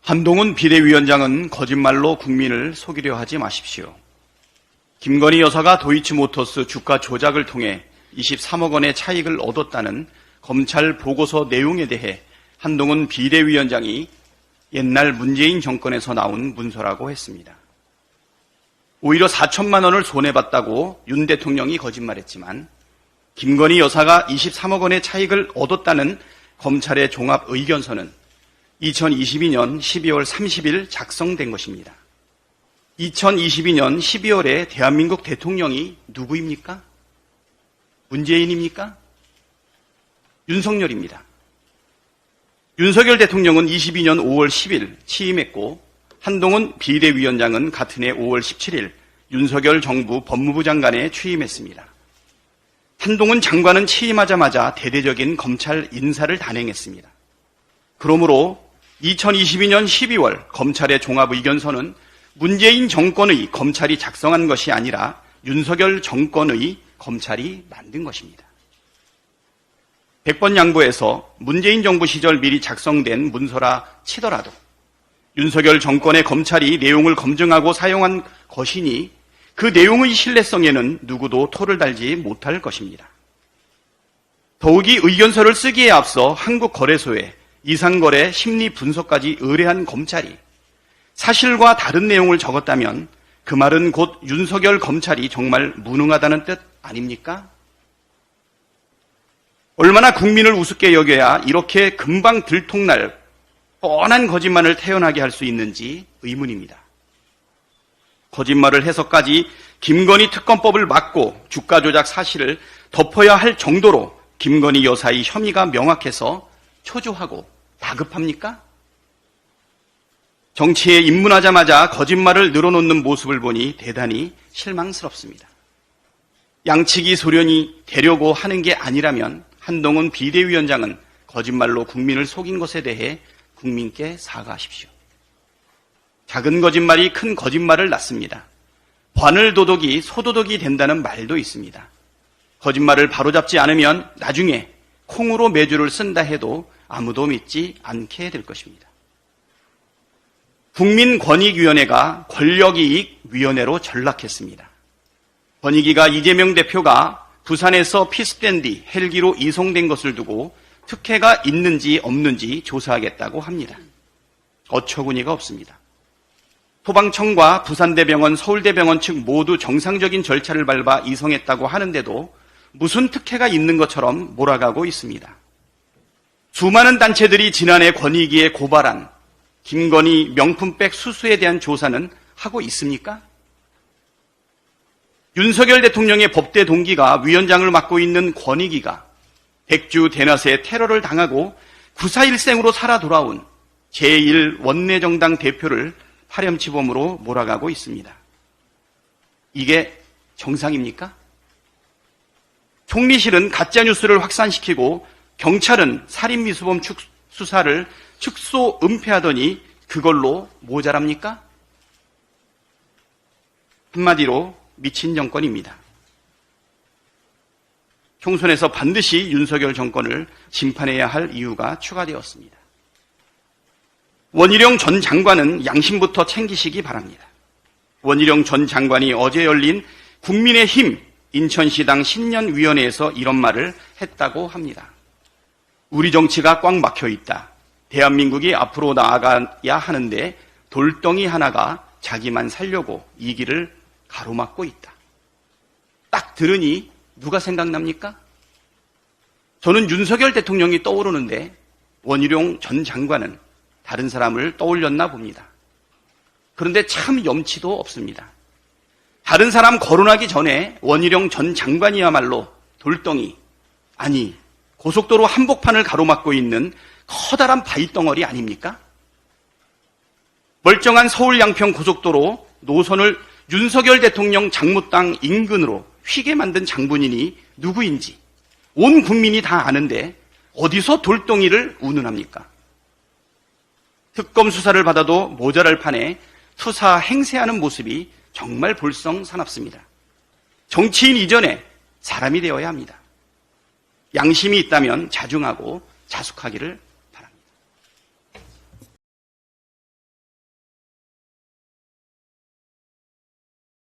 한동훈 비대위원장은 거짓말로 국민을 속이려 하지 마십시오. 김건희 여사가 도이치모터스 주가 조작을 통해 23억 원의 차익을 얻었다는 검찰 보고서 내용에 대해 한동훈 비대위원장이 옛날 문재인 정권에서 나온 문서라고 했습니다. 오히려 4천만 원을 손해봤다고 윤 대통령이 거짓말했지만 김건희 여사가 23억 원의 차익을 얻었다는 검찰의 종합의견서는 2022년 12월 30일 작성된 것입니다. 2022년 12월에 대한민국 대통령이 누구입니까? 문재인입니까? 윤석열입니다. 윤석열 대통령은 22년 5월 10일 취임했고 한동훈 비대위원장은 같은 해 5월 17일 윤석열 정부 법무부 장관에 취임했습니다. 한동훈 장관은 취임하자마자 대대적인 검찰 인사를 단행했습니다. 그러므로 2022년 12월 검찰의 종합의견서는 문재인 정권의 검찰이 작성한 것이 아니라 윤석열 정권의 검찰이 만든 것입니다. 100번 양보해서 문재인 정부 시절 미리 작성된 문서라 치더라도 윤석열 정권의 검찰이 내용을 검증하고 사용한 것이니 그 내용의 신뢰성에는 누구도 토를 달지 못할 것입니다. 더욱이 의견서를 쓰기에 앞서 한국거래소에 이상거래 심리 분석까지 의뢰한 검찰이 사실과 다른 내용을 적었다면 그 말은 곧 윤석열 검찰이 정말 무능하다는 뜻 아닙니까? 얼마나 국민을 우습게 여겨야 이렇게 금방 들통날 뻔한 거짓말을 태어나게 할 수 있는지 의문입니다. 거짓말을 해서까지 김건희 특검법을 막고 주가 조작 사실을 덮어야 할 정도로 김건희 여사의 혐의가 명확해서 초조하고 다급합니까? 정치에 입문하자마자 거짓말을 늘어놓는 모습을 보니 대단히 실망스럽습니다. 양치기 소련이 되려고 하는 게 아니라면 한동훈 비대위원장은 거짓말로 국민을 속인 것에 대해 국민께 사과하십시오. 작은 거짓말이 큰 거짓말을 낳습니다. 관을도덕이 소도덕이 된다는 말도 있습니다. 거짓말을 바로잡지 않으면 나중에 콩으로 매주를 쓴다 해도 아무도 믿지 않게 될 것입니다. 국민권익위원회가 권력이익위원회로 전락했습니다. 권익위가 이재명 대표가 부산에서 피습된 뒤 헬기로 이송된 것을 두고 특혜가 있는지 없는지 조사하겠다고 합니다. 어처구니가 없습니다. 소방청과 부산대병원, 서울대병원 측 모두 정상적인 절차를 밟아 이송했다고 하는데도 무슨 특혜가 있는 것처럼 몰아가고 있습니다. 수많은 단체들이 지난해 권익위에 고발한 김건희 명품백 수수에 대한 조사는 하고 있습니까? 윤석열 대통령의 법대 동기가 위원장을 맡고 있는 권익위가 백주 대낮에 테러를 당하고 구사일생으로 살아 돌아온 제1원내정당 대표를 파렴치범으로 몰아가고 있습니다. 이게 정상입니까? 총리실은 가짜뉴스를 확산시키고 경찰은 살인미수범 수사를 축소 은폐하더니 그걸로 모자랍니까? 한마디로 미친 정권입니다. 총선에서 반드시 윤석열 정권을 심판해야 할 이유가 추가되었습니다. 원희룡 전 장관은 양심부터 챙기시기 바랍니다. 원희룡 전 장관이 어제 열린 국민의힘 인천시당 신년위원회에서 이런 말을 했다고 합니다. 우리 정치가 꽉 막혀 있다. 대한민국이 앞으로 나아가야 하는데 돌덩이 하나가 자기만 살려고 이 길을 가로막고 있다. 딱 들으니 누가 생각납니까? 저는 윤석열 대통령이 떠오르는데 원희룡 전 장관은 다른 사람을 떠올렸나 봅니다. 그런데 참 염치도 없습니다. 다른 사람 거론하기 전에 원희룡 전 장관이야말로 돌덩이, 아니 고속도로 한복판을 가로막고 있는 커다란 바위덩어리 아닙니까? 멀쩡한 서울 양평 고속도로 노선을 윤석열 대통령 장무땅 인근으로 휘게 만든 장본인이 누구인지 온 국민이 다 아는데 어디서 돌덩이를 운운합니까? 특검 수사를 받아도 모자랄 판에 투사 행세하는 모습이 정말 볼썽사납습니다. 정치인 이전에 사람이 되어야 합니다. 양심이 있다면 자중하고 자숙하기를